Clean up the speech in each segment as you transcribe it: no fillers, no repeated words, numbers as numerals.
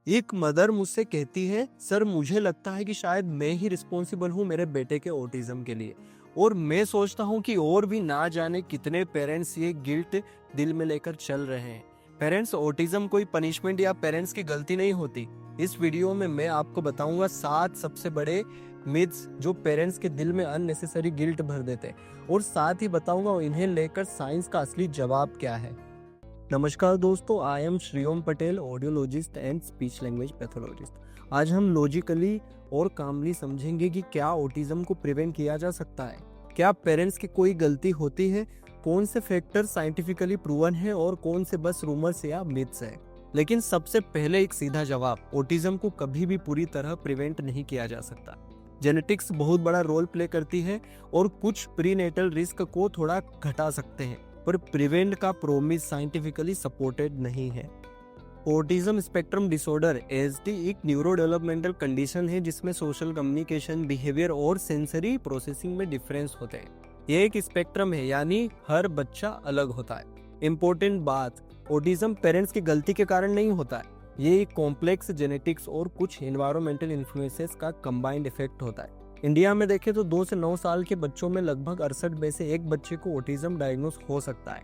एक मदर मुझसे कहती है, सर मुझे लगता है कि शायद मैं ही रिस्पॉन्सिबल हूँ मेरे बेटे के ऑटिज्म के लिए। और मैं सोचता हूँ कि और भी ना जाने कितने पेरेंट्स ये गिल्ट दिल में लेकर चल रहे हैं। पेरेंट्स ऑटिज्म कोई पनिशमेंट या पेरेंट्स की गलती नहीं होती। इस वीडियो में मैं आपको बताऊंगा 7 सबसे बड़े मिथ्स जो पेरेंट्स के दिल में अननेसेसरी गिल्ट भर देते हैं, और साथ ही बताऊंगा इन्हें लेकर साइंस का असली जवाब क्या है। नमस्कार दोस्तों, I am Shriom Patel, audiologist and speech language pathologist. आज हम लॉजिकली और कामली समझेंगे कि क्या ऑटिज्म को प्रिवेंट किया जा सकता है, क्या पेरेंट्स की कोई गलती होती है, कौन से फैक्टर साइंटिफिकली प्रूवन है और कौन से बस रूमर्स या मिथ्स है। लेकिन सबसे पहले एक सीधा जवाब, ऑटिज्म को कभी भी पूरी तरह प्रिवेंट नहीं किया जा सकता। जेनेटिक्स बहुत बड़ा रोल प्ले करती है और कुछ प्रीनेटल रिस्क को थोड़ा घटा सकते हैं, पर प्रिवेंट का प्रोमिस साइंटिफिकली सपोर्टेड नहीं है। ऑटिज्म स्पेक्ट्रम डिसऑर्डर एसडी एक न्यूरो डेवलपमेंटल कंडीशन है जिसमें सोशल कम्युनिकेशन, बिहेवियर और सेंसरी प्रोसेसिंग में डिफरेंस होते हैं। ये एक स्पेक्ट्रम है, यानी हर बच्चा अलग होता है। इंपॉर्टेंट बात, ऑटिज्म पेरेंट्स की गलती के कारण नहीं होता है। ये एक कॉम्प्लेक्स जेनेटिक्स और कुछ एनवायरमेंटल इन्फ्लुएंसेस का कंबाइंड इफेक्ट होता है। इंडिया में देखें तो 2 से 9 साल के बच्चों में लगभग 68 में से एक बच्चे को ऑटिज्म डायग्नोस हो सकता है।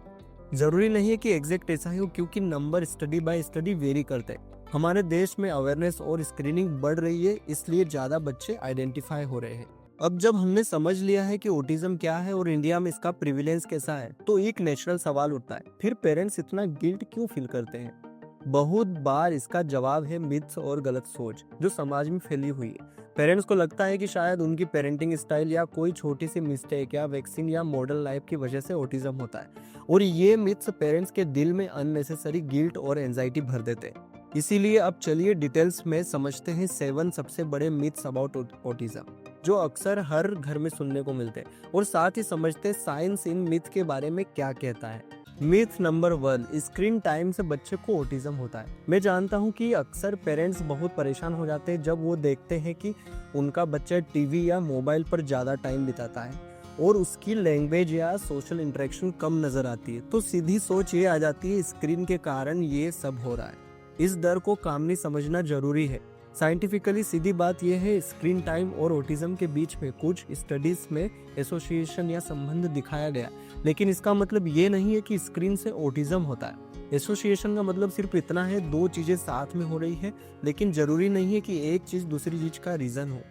जरूरी नहीं है कि एग्जैक्ट ऐसा ही हो, क्योंकि number study bye study very करते हैं। हमारे देश में अवेयरनेस और स्क्रीनिंग बढ़ रही है, इसलिए ज्यादा बच्चे आइडेंटिफाई हो रहे हैं। अब जब हमने समझ लिया है कि ऑटिज्म क्या है और इंडिया में इसका प्रिविलेंस कैसा है, तो एक नेचुरल सवाल उठता है, फिर पेरेंट्स इतना गिल्ट क्यों फील करते हैं। बहुत बार इसका जवाब है मिथ्स और गलत सोच जो समाज में फैली हुई है। पेरेंट्स को लगता है कि शायद उनकी पेरेंटिंग स्टाइल या कोई छोटी सी मिस्टेक या वैक्सीन या मॉडर्न लाइफ की वजह से ऑटिज्म होता है, और ये मिथ्स पेरेंट्स के दिल में अननेसेसरी गिल्ट और एंजाइटी भर देते हैं। इसीलिए अब चलिए डिटेल्स में समझते हैं 7 सबसे बड़े मिथ्स अबाउट ऑटिज्म जो अक्सर हर घर में सुनने को मिलते हैं, और साथ ही समझते हैं साइंस इन मिथ के बारे में क्या कहता है। मिथ नंबर 1, स्क्रीन टाइम से बच्चे को ऑटिज्म होता है। मैं जानता हूँ कि अक्सर पेरेंट्स बहुत परेशान हो जाते हैं जब वो देखते हैं कि उनका बच्चा टीवी या मोबाइल पर ज़्यादा टाइम बिताता है और उसकी लैंग्वेज या सोशल इंटरेक्शन कम नजर आती है। तो सीधी सोच ये आ जाती है स्क्रीन के कारण ये सब हो रहा है। इस डर को कामली समझना जरूरी है। साइंटिफिकली सीधी बात यह है, स्क्रीन टाइम और ऑटिज्म के बीच में कुछ स्टडीज में एसोसिएशन या संबंध दिखाया गया, लेकिन इसका मतलब ये नहीं है कि स्क्रीन से ऑटिज्म होता है। एसोसिएशन का मतलब सिर्फ इतना है, 2 चीजें साथ में हो रही है, लेकिन जरूरी नहीं है कि एक चीज दूसरी चीज का रीजन हो।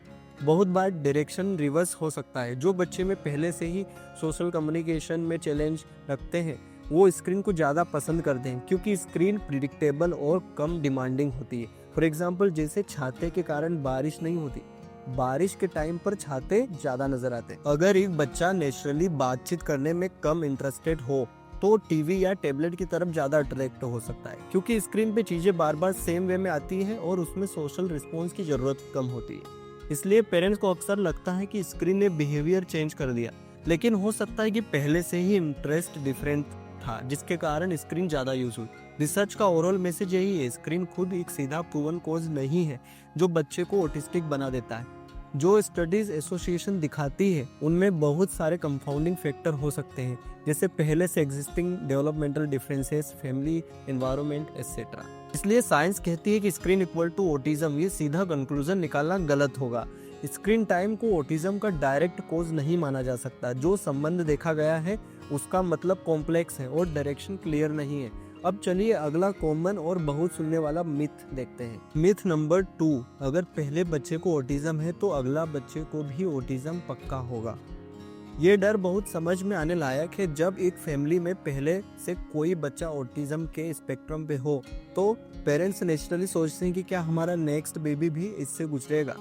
बहुत बार डायरेक्शन रिवर्स हो सकता है। जो बच्चे में पहले से ही सोशल कम्युनिकेशन में चैलेंज रखते हैं वो स्क्रीन को ज़्यादा पसंद करते हैं, क्योंकि स्क्रीन प्रिडिक्टेबल और कम डिमांडिंग होती है। फॉर एग्जाम्पल, जैसे छाते के कारण बारिश नहीं होती, बारिश के टाइम पर छाते ज़्यादा नजर आते हैं। अगर एक बच्चा नेचुरली बातचीत करने में कम इंटरेस्टेड हो तो टीवी या टैबलेट की तरफ ज़्यादा अट्रैक्ट हो सकता है, क्योंकि स्क्रीन पे चीज़ें बार बार सेम वे में आती है और उसमें सोशल रिस्पॉन्स की ज़रूरत कम होती है। इसलिए पेरेंट्स को अक्सर लगता है कि स्क्रीन ने बिहेवियर चेंज कर दिया, लेकिन हो सकता है कि पहले से ही इंटरेस्ट डिफरेंट था, जिसके कारण स्क्रीन ज़्यादा यूज हुई। रिसर्च का ओवरऑल मैसेज यही है, स्क्रीन खुद एक सीधा प्रूवन कॉज नहीं है जो बच्चे को ऑटिस्टिक बना देता है। जो स्टडीज एसोसिएशन दिखाती है उनमें बहुत सारे कंपाउंडिंग फैक्टर हो सकते हैं, जैसे पहले से existing developmental differences, family, environment etcetera. इसलिए साइंस कहती है कि स्क्रीन इक्वल टू ऑटिज्म, ये सीधा कंक्लूजन निकालना गलत होगा। स्क्रीन टाइम को ऑटिज्म का डायरेक्ट कोज नहीं माना जा सकता। जो संबंध देखा गया है उसका मतलब कॉम्प्लेक्स है और डायरेक्शन क्लियर नहीं है। अब चलिए अगला कॉमन और बहुत सुनने वाला मिथ देखते हैं। मिथ नंबर 2, अगर पहले बच्चे को ऑटिज्म है तो अगला बच्चे को भी ऑटिज्म पक्का होगा। ये डर बहुत समझ में आने लायक है। जब एक फैमिली में पहले से कोई बच्चा ऑटिज्म के स्पेक्ट्रम पे हो तो पेरेंट्स नेचुरली सोचते हैं कि क्या हमारा नेक्स्ट बेबी भी इससे गुजरेगा।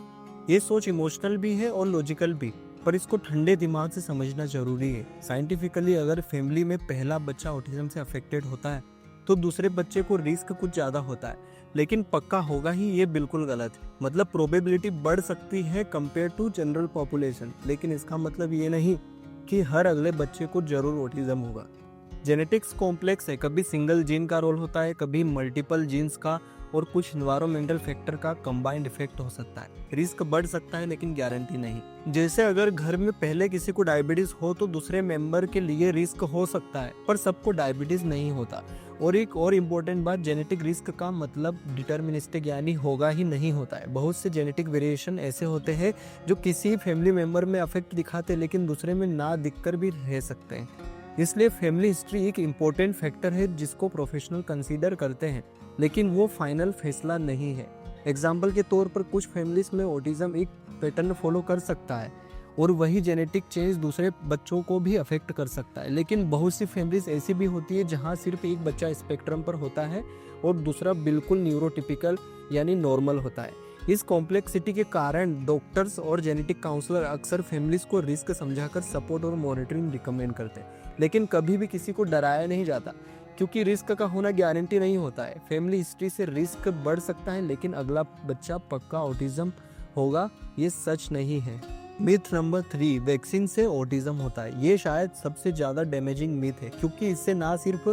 ये सोच इमोशनल भी है और लॉजिकल भी, पर इसको ठंडे दिमाग से समझना जरूरी है। साइंटिफिकली अगर फैमिली में पहला बच्चा ऑटिज्म से अफेक्टेड होता है तो दूसरे बच्चे को रिस्क कुछ ज़्यादा होता है, लेकिन पक्का होगा ही ये बिल्कुल गलत है। मतलब प्रोबेबिलिटी बढ़ सकती है कंपेयर टू जनरल पॉपुलेशन, लेकिन इसका मतलब ये नहीं कि हर अगले बच्चे को जरूर ऑटिज्म होगा। जेनेटिक्स कॉम्प्लेक्स है, कभी सिंगल जीन का रोल होता है, कभी मल्टीपल जीन्स का, और कुछ इन्वायरमेंटल फैक्टर का कंबाइंड इफेक्ट हो सकता है। रिस्क बढ़ सकता है लेकिन गारंटी नहीं। जैसे अगर घर में पहले किसी को डायबिटीज हो तो दूसरे मेंबर के लिए रिस्क हो सकता है, पर सबको डायबिटीज नहीं होता। और एक और इम्पोर्टेंट बात, जेनेटिक रिस्क का मतलब डिटर्मिनिस्टिक यानी होगा ही नहीं होता है। बहुत से जेनेटिक वेरिएशन ऐसे होते हैं जो किसी फैमिली मेंबर में अफेक्ट दिखाते लेकिन दूसरे में ना दिखकर भी रह सकते हैं। इसलिए फैमिली हिस्ट्री एक इम्पोर्टेंट फैक्टर है जिसको प्रोफेशनल कंसीडर करते हैं, लेकिन वो फाइनल फैसला नहीं है। एग्जाम्पल के तौर पर कुछ फैमिलीज में ऑटिज्म एक पैटर्न फॉलो कर सकता है और वही जेनेटिक चेंज दूसरे बच्चों को भी अफेक्ट कर सकता है। लेकिन बहुत सी फैमिलीज ऐसी भी होती है जहां सिर्फ एक बच्चा स्पेक्ट्रम पर होता है और दूसरा बिल्कुल न्यूरोटिपिकल यानी नॉर्मल होता है। इस कॉम्प्लेक्सिटी के कारण डॉक्टर्स और जेनेटिक काउंसलर अक्सर फैमिलीज को रिस्क समझाकर सपोर्ट और मॉनिटरिंग रिकमेंड करते हैं, लेकिन कभी भी किसी को डराया नहीं जाता क्योंकि रिस्क का होना गारंटी नहीं होता है। फैमिली हिस्ट्री से रिस्क बढ़ सकता है लेकिन अगला बच्चा पक्का ऑटिज्म होगा ये सच नहीं है। मिथ नंबर 3, वैक्सीन से ऑटिज्म होता है। ये शायद सबसे ज्यादा डैमेजिंग मिथ है क्योंकि इससे ना सिर्फ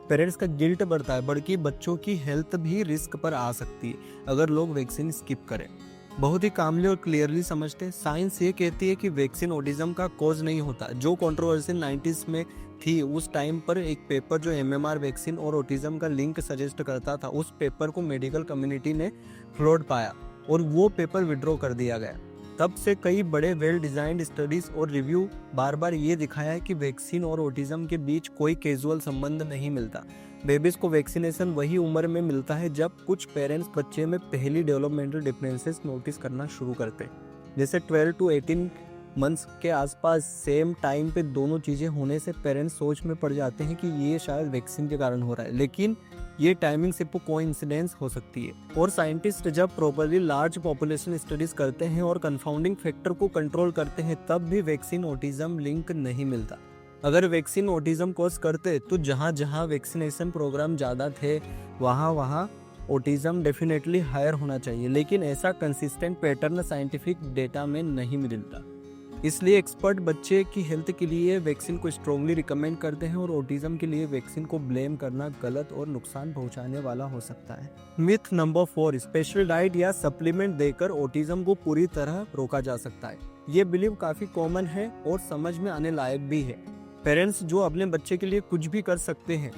पेरेंट्स का गिल्ट बढ़ता है बल्कि बच्चों की हेल्थ भी रिस्क पर आ सकती है अगर लोग वैक्सीन स्किप करें। बहुत ही कामली और क्लियरली समझते हैं। साइंस ये कहती है कि वैक्सीन ऑटिज्म का कॉज नहीं होता। जो कंट्रोवर्सी 90s में थी, उस टाइम पर एक पेपर जो MMR वैक्सीन और ऑटिज्म का लिंक सजेस्ट करता था, उस पेपर को मेडिकल कम्युनिटी ने फ्लॉड पाया और वो पेपर विड्रॉ कर दिया गया। तब से कई बड़े वेल डिजाइंड स्टडीज और रिव्यू बार बार ये दिखाया है कि वैक्सीन और ऑटिज्म के बीच कोई कैजुअल संबंध नहीं मिलता। बेबीज को वैक्सीनेशन वही उम्र में मिलता है जब कुछ पेरेंट्स बच्चे में पहली डेवलपमेंटल डिफरेंसेस नोटिस करना शुरू करते हैं। जैसे 12 to 18 मंथ्स के आसपास सेम टाइम पे दोनों चीज़ें होने से पेरेंट्स सोच में पड़ जाते हैं कि ये शायद वैक्सीन के कारण हो रहा है, लेकिन ये टाइमिंग सिर्फ कोइंसिडेंस हो सकती है। और साइंटिस्ट जब प्रॉपर्ली लार्ज पॉपुलेशन स्टडीज करते हैं और कंफाउंडिंग फैक्टर को कंट्रोल करते हैं तब भी वैक्सीन ऑटिज्म लिंक नहीं मिलता। अगर वैक्सीन ऑटिज्म कॉज करते तो जहाँ जहाँ वैक्सीनेशन प्रोग्राम ज़्यादा थे वहाँ ऑटिज्म डेफिनेटली हायर होना चाहिए, लेकिन ऐसा कंसिस्टेंट पैटर्न साइंटिफिक डेटा में नहीं मिलता। इसलिए एक्सपर्ट बच्चे की हेल्थ के लिए वैक्सीन को स्ट्रांगली रिकमेंड करते हैं और ऑटिज्म के लिए वैक्सीन को ब्लेम करना गलत और नुकसान पहुंचाने वाला हो सकता है। मिथ नंबर 4, स्पेशल डाइट या सप्लीमेंट देकर ऑटिज्म को पूरी तरह रोका जा सकता है। ये बिलीव काफी कॉमन है और समझ में आने लायक भी है। पेरेंट्स जो अपने बच्चे के लिए कुछ भी कर सकते हैं,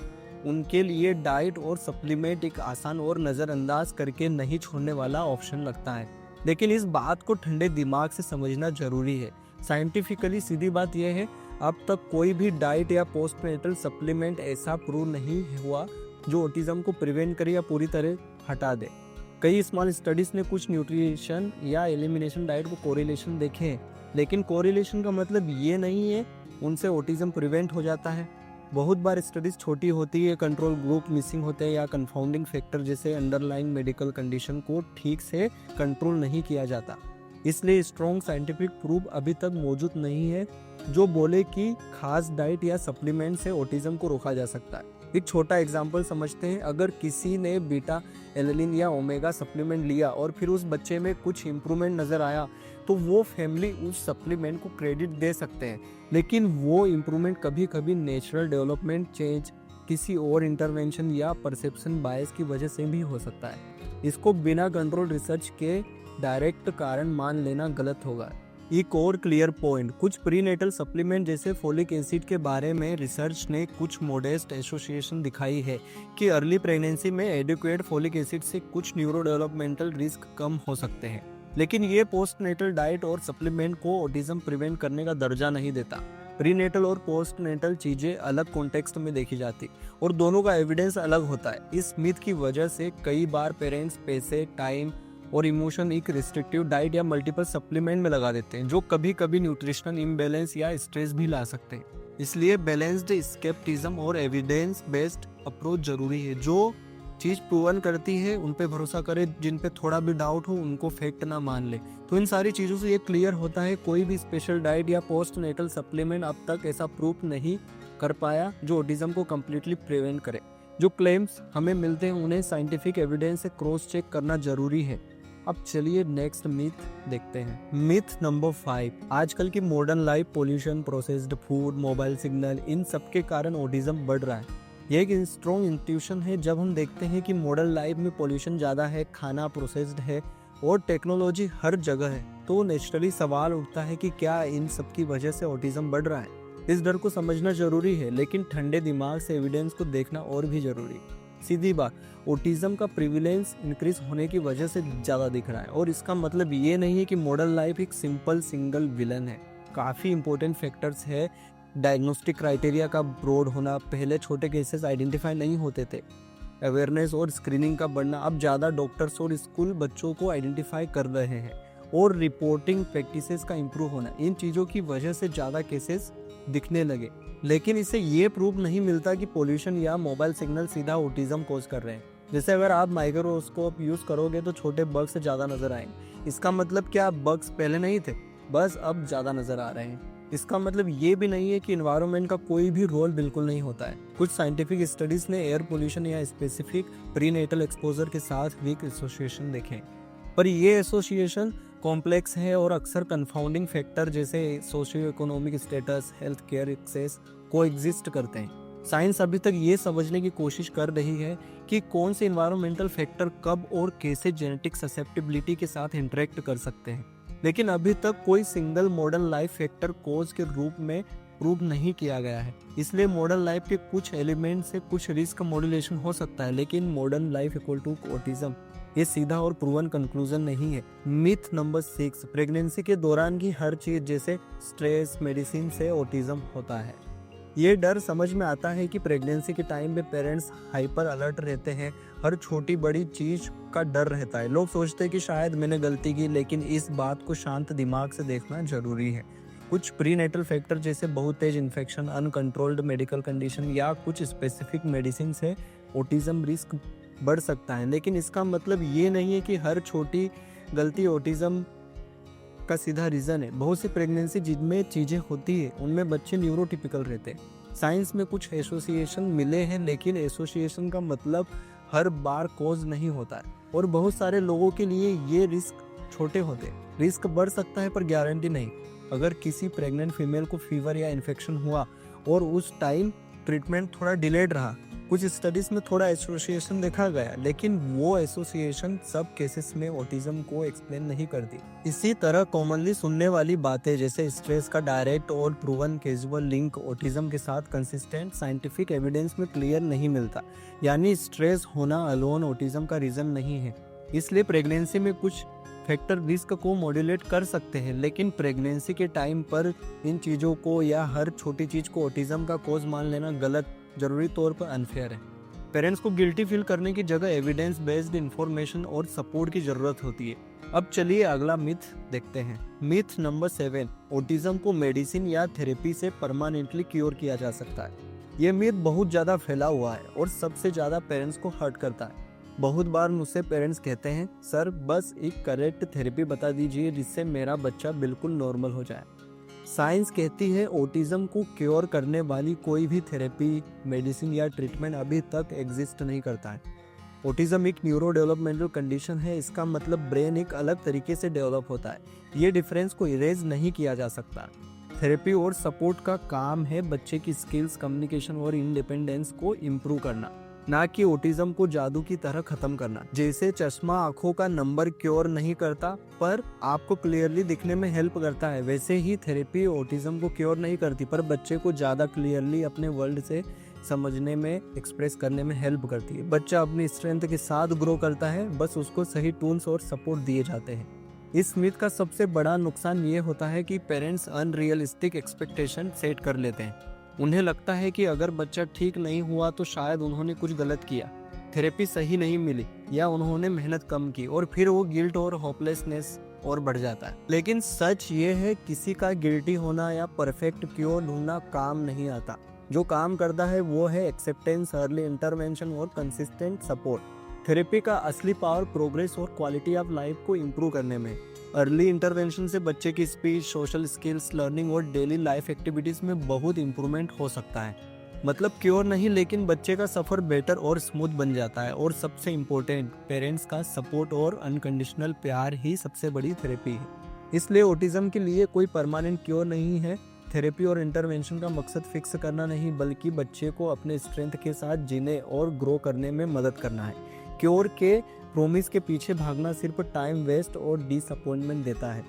उनके लिए डाइट और सप्लीमेंट एक आसान और नज़रअंदाज करके नहीं छोड़ने वाला ऑप्शन लगता है। लेकिन इस बात को ठंडे दिमाग से समझना जरूरी है। साइंटिफिकली सीधी बात यह है, अब तक कोई भी डाइट या पोस्टनेटल सप्लीमेंट ऐसा प्रूव नहीं हुआ जो ऑटिज्म को प्रिवेंट करे या पूरी तरह हटा दे। कई स्मॉल स्टडीज ने कुछ न्यूट्रिशन या एलिमिनेशन डाइट को कोरिलेशन देखे हैं, लेकिन कोरिलेशन का मतलब ये नहीं है उनसे ऑटिज्म प्रिवेंट हो जाता है। बहुत बार स्टडीज छोटी होती है, कंट्रोल ग्रुप मिसिंग होते हैं या कंफाउंडिंग फैक्टर जैसे अंडरलाइंग मेडिकल कंडीशन को ठीक से कंट्रोल नहीं किया जाता। इसलिए स्ट्रॉन्ग साइंटिफिक प्रूफ अभी तक मौजूद नहीं है जो बोले कि खास डाइट या सप्लीमेंट से ऑटिज्म को रोका जा सकता है। एक छोटा एग्जांपल समझते हैं। अगर किसी ने बीटा एलेनिन या ओमेगा सप्लीमेंट लिया और फिर उस बच्चे में कुछ इम्प्रूवमेंट नजर आया तो वो फैमिली उस सप्लीमेंट को क्रेडिट दे सकते हैं, लेकिन वो इम्प्रूवमेंट कभी कभी नेचुरल डेवलपमेंट चेंज, किसी और इंटरवेंशन या परसेप्शन बायस की वजह से भी हो सकता है। इसको बिना कंट्रोल रिसर्च के डायरेक्ट कारण मान लेना गलत होगा। एक और क्लियर पॉइंट, कुछ प्रीनेटल सप्लीमेंट जैसे फोलिक एसिड के बारे में रिसर्च ने कुछ मोडेस्ट एसोसिएशन दिखाई है कि अर्ली प्रेगनेंसी में एडिक्वेट फोलिक एसिड से कुछ न्यूरो डेवलपमेंटल रिस्क कम हो सकते हैं, लेकिन ये पोस्टनेटल डाइट और सप्लीमेंट को ऑटिज्म प्रिवेंट करने का दर्जा नहीं देता। प्रीनेटल और पोस्टनेटल चीजें अलग कॉन्टेक्स्ट में देखी जाती और दोनों का एविडेंस अलग होता है। इस मिथ की वजह से कई बार पेरेंट्स पैसे, टाइम और इमोशन एक रिस्ट्रिक्टिव डाइट या मल्टीपल सप्लीमेंट में लगा देते हैं जो कभी कभी न्यूट्रिशनल इम्बैलेंस या स्ट्रेस भी ला सकते हैं। इसलिए बैलेंस्ड स्केप्टिज्म और एविडेंस बेस्ड अप्रोच जरूरी है। जो चीज प्रूवन करती है उन पे भरोसा करे, जिन पे थोड़ा भी डाउट हो उनको फैक्ट ना मान ले। तो इन सारी चीजों से ये क्लियर होता है कोई भी स्पेशल डाइट या पोस्टनेटल सप्लीमेंट अब तक ऐसा प्रूफ नहीं कर पाया जो ऑटिज्म को कम्प्लीटली प्रिवेंट करे। जो क्लेम्स हमें मिलते हैं उन्हें साइंटिफिक एविडेंस से क्रॉस चेक करना जरूरी है। अब चलिए नेक्स्ट मिथ देखते हैं। मिथ नंबर 5, आजकल की modern life, pollution, processed food, mobile signal, इन सब के कारण ऑटिज्म बढ़ रहा है। ये एक स्ट्रॉन्ग इंट्यूशन है। जब हम देखते हैं कि मॉडर्न लाइफ में पोल्यूशन ज़्यादा है, खाना प्रोसेस्ड है और टेक्नोलॉजी हर जगह है, तो नेचुरली सवाल उठता है कि क्या इन सब की वजह से ऑटिज्म बढ़ रहा है। इस डर को समझना जरूरी है, लेकिन ठंडे दिमाग से एविडेंस को देखना और भी जरूरी है। सीधी बात, ऑटिज्म का प्रिविलेंस इंक्रीज होने की वजह से ज़्यादा दिख रहा है, और इसका मतलब ये नहीं है कि मॉडर्न लाइफ एक सिंपल सिंगल विलन है। काफ़ी इंपॉर्टेंट फैक्टर्स है। डायग्नोस्टिक क्राइटेरिया का ब्रॉड होना, पहले छोटे केसेस आइडेंटिफाई नहीं होते थे। अवेयरनेस और स्क्रीनिंग का बढ़ना, अब ज़्यादा डॉक्टर्स और स्कूल बच्चों को आइडेंटिफाई कर रहे हैं। और रिपोर्टिंग प्रैक्टिसेस का इम्प्रूव होना, इन चीज़ों की वजह से ज़्यादा केसेस दिखने लगे। लेकिन इससे ये प्रूफ नहीं मिलता कि पोल्यूशन या मोबाइल सिग्नल सीधा ऑटिज्म कोज कर रहे हैं। जैसे अगर आप माइक्रोस्कोप यूज़ करोगे तो छोटे बग्स ज़्यादा नज़र आएंगे। इसका मतलब क्या बग्स पहले नहीं थे, बस अब ज़्यादा नज़र आ रहे हैं। इसका मतलब ये भी नहीं है कि इन्वायरमेंट का कोई भी रोल बिल्कुल नहीं होता है। कुछ साइंटिफिक स्टडीज ने एयर पोल्यूशन या स्पेसिफिक प्रीनेटल एक्सपोजर के साथ वीक एसोसिएशन देखे, पर ये एसोसिएशन कॉम्प्लेक्स है और अक्सर कंफाउंडिंग फैक्टर जैसे socio economic status, health care access को एग्जिस्ट करते हैं। साइंस अभी तक ये समझने की कोशिश कर रही है कि कौन से इन्वायरमेंटल फैक्टर कब और कैसे जेनेटिक ससेप्टिबिलिटी के साथ इंटरेक्ट कर सकते हैं, लेकिन अभी तक कोई सिंगल मॉडर्न लाइफ फैक्टर कोज के रूप में प्रूव नहीं किया गया है। इसलिए मॉडर्न लाइफ के कुछ एलिमेंट से कुछ रिस्क मॉड्यूलेशन हो सकता है, लेकिन modern life equal to autism ये सीधा और प्रूवन कंक्लूजन नहीं है। मिथ नंबर 6, प्रेगनेंसी के दौरान की हर चीज जैसे स्ट्रेस, मेडिसिन से ऑटिज्म होता है। ये डर समझ में आता है कि प्रेगनेंसी के टाइम में पेरेंट्स हाइपर अलर्ट रहते हैं, हर छोटी बड़ी चीज का डर रहता है। लोग सोचते हैं कि शायद मैंने गलती की, लेकिन इस बात को शांत दिमाग से देखना जरूरी है। कुछ प्रीनेटल फैक्टर जैसे बहुत तेज इन्फेक्शन, अनकंट्रोल्ड मेडिकल कंडीशन या कुछ स्पेसिफिक मेडिसिन से ऑटिज्म रिस्क बढ़ सकता है, लेकिन इसका मतलब ये नहीं है कि हर छोटी गलती ऑटिज्म का सीधा रीज़न है। बहुत सी प्रेगनेंसी जिनमें चीज़ें होती है उनमें बच्चे न्यूरोटिपिकल रहते हैं। साइंस में कुछ एसोसिएशन मिले हैं, लेकिन एसोसिएशन का मतलब हर बार कॉज नहीं होता है, और बहुत सारे लोगों के लिए ये रिस्क छोटे होते हैं। रिस्क बढ़ सकता है पर गारंटी नहीं। अगर किसी प्रेग्नेंट फीमेल को फीवर या इन्फेक्शन हुआ और उस टाइम ट्रीटमेंट थोड़ा डिलेड रहा, कुछ स्टडीज में थोड़ा एसोसिएशन देखा गया, लेकिन वो एसोसिएशन सब केसेस में ऑटिज्म को एक्सप्लेन नहीं करती। इसी तरह कॉमनली सुनने वाली बातें जैसे स्ट्रेस का डायरेक्ट और प्रूवन कैजुअल लिंक ऑटिज्म के साथ कंसिस्टेंट साइंटिफिक एविडेंस में क्लियर नहीं मिलता। यानी स्ट्रेस होना अलोन ऑटिज्म का रीजन नहीं है। इसलिए प्रेगनेंसी में कुछ फैक्टर रिस्क को मॉड्यूलेट कर सकते हैं, लेकिन प्रेगनेंसी के टाइम पर इन चीज़ों को या हर छोटी चीज़ को ऑटिज्म का कॉज मान लेना गलत, जरूरी तौर पर अनफेयर है। पेरेंट्स को गिल्टी फील करने की जगह एविडेंस बेस्ड इंफॉर्मेशन और सपोर्ट की जरूरत होती है। अब चलिए अगला मिथ देखते हैं। मिथ नंबर 7, ऑटिज्म को मेडिसिन या थेरेपी से परमानेंटली क्योर किया जा सकता है। ये मिथ बहुत ज़्यादा फैला हुआ है और सबसे ज़्यादा पेरेंट्स को हर्ट करता है। बहुत बार मुझसे पेरेंट्स कहते हैं, सर बस एक करेक्ट थेरेपी बता दीजिए जिससे मेरा बच्चा बिल्कुल नॉर्मल हो जाए। साइंस कहती है ऑटिज्म को क्योर करने वाली कोई भी थेरेपी, मेडिसिन या ट्रीटमेंट अभी तक एग्जिस्ट नहीं करता है। ऑटिज्म एक न्यूरो डेवलपमेंटल कंडीशन है। इसका मतलब ब्रेन एक अलग तरीके से डेवलप होता है। ये डिफरेंस को इरेज नहीं किया जा सकता। थेरेपी और सपोर्ट का काम है बच्चे की स्किल्स, कम्युनिकेशन और इंडिपेंडेंस को इम्प्रूव करना, ना कि ऑटिज्म को जादू की तरह खत्म करना। जैसे चश्मा आंखों का नंबर क्योर नहीं करता पर आपको क्लियरली दिखने में हेल्प करता है, वैसे ही थेरेपी ऑटिज्म को क्योर नहीं करती पर बच्चे को ज़्यादा क्लियरली अपने वर्ल्ड से समझने में, एक्सप्रेस करने में हेल्प करती है। बच्चा अपनी स्ट्रेंथ के साथ ग्रो करता है, बस उसको सही टूल्स और सपोर्ट दिए जाते हैं। इस मिथ का सबसे बड़ा नुकसान ये होता है कि पेरेंट्स अनरियलिस्टिक एक्सपेक्टेशन सेट कर लेते हैं। उन्हें लगता है कि अगर बच्चा ठीक नहीं हुआ तो शायद उन्होंने कुछ गलत किया, थेरेपी सही नहीं मिली या उन्होंने मेहनत कम की, और फिर वो गिल्ट और होपलेसनेस और बढ़ जाता है। लेकिन सच ये है, किसी का गिल्टी होना या परफेक्ट क्योर ढूंढना काम नहीं आता। जो काम करता है वो है एक्सेप्टेंस, अर्ली इंटरवेंशन और कंसिस्टेंट सपोर्ट। थेरेपी का असली पावर प्रोग्रेस और क्वालिटी ऑफ लाइफ को इम्प्रूव करने में। अर्ली इंटरवेंशन से बच्चे की स्पीच, सोशल स्किल्स, लर्निंग और डेली लाइफ एक्टिविटीज में बहुत इंप्रूवमेंट हो सकता है। मतलब क्योर नहीं, लेकिन बच्चे का सफर बेटर और स्मूथ बन जाता है। और सबसे इम्पोर्टेंट, पेरेंट्स का सपोर्ट और अनकंडीशनल प्यार ही सबसे बड़ी थेरेपी है। इसलिए ऑटिज्म के लिए कोई परमानेंट क्योर नहीं है, थेरेपी और इंटरवेंशन का मकसद फिक्स करना नहीं, बल्कि बच्चे को अपने स्ट्रेंथ के साथ जीने और ग्रो करने में मदद करना है। क्योर के प्रोमिस के पीछे भागना सिर्फ टाइम वेस्ट और डिसअपॉइंटमेंट देता है।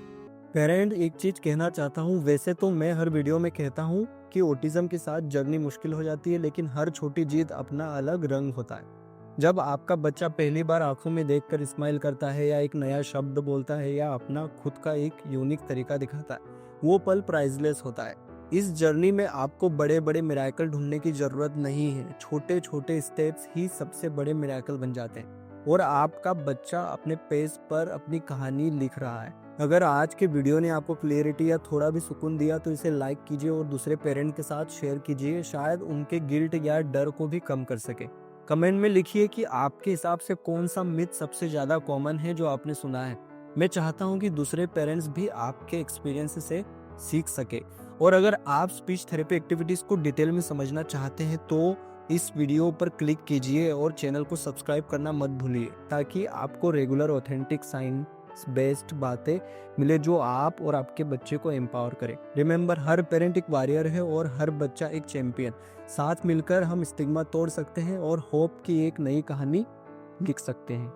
पेरेंट, एक चीज कहना चाहता हूँ, वैसे तो मैं हर वीडियो में कहता हूँ कि ऑटिज्म के साथ जर्नी मुश्किल हो जाती है, लेकिन हर छोटी जीत अपना अलग रंग होता है। जब आपका बच्चा पहली बार आंखों में देखकर स्माइल करता है, या एक नया शब्द बोलता है, या अपना खुद का एक यूनिक तरीका दिखाता है, वो पल प्राइसलेस होता है। इस जर्नी में आपको बड़े बड़े मिराकल ढूंढने की जरूरत नहीं है, छोटे छोटे स्टेप्स ही सबसे बड़े मिराकल बन जाते हैं। और आपका बच्चा अपने पेस पर अपनी कहानी लिख रहा है। अगर आज के वीडियो ने आपको क्लियरिटी या थोड़ा भी सुकून दिया तो इसे लाइक कीजिए और दूसरे पेरेंट के साथ शेयर कीजिए, शायद उनके गिल्ट या डर को भी कम कर सके। कमेंट में लिखिए कि आपके हिसाब से कौन सा मिथ सबसे ज्यादा कॉमन है जो आपने सुना है। मैं चाहता हूं कि दूसरे पेरेंट्स भी आपके एक्सपीरियंस से सीख सके। और अगर आप स्पीच थेरेपी एक्टिविटीज को डिटेल में समझना चाहते हैं तो इस वीडियो पर क्लिक कीजिए और चैनल को सब्सक्राइब करना मत भूलिए, ताकि आपको रेगुलर ऑथेंटिक साइंस बेस्ड बातें मिले जो आप और आपके बच्चे को एम्पावर करे। रिमेंबर, हर पेरेंट एक वॉरियर है और हर बच्चा एक चैंपियन। साथ मिलकर हम स्टिग्मा तोड़ सकते हैं और होप की एक नई कहानी लिख सकते हैं।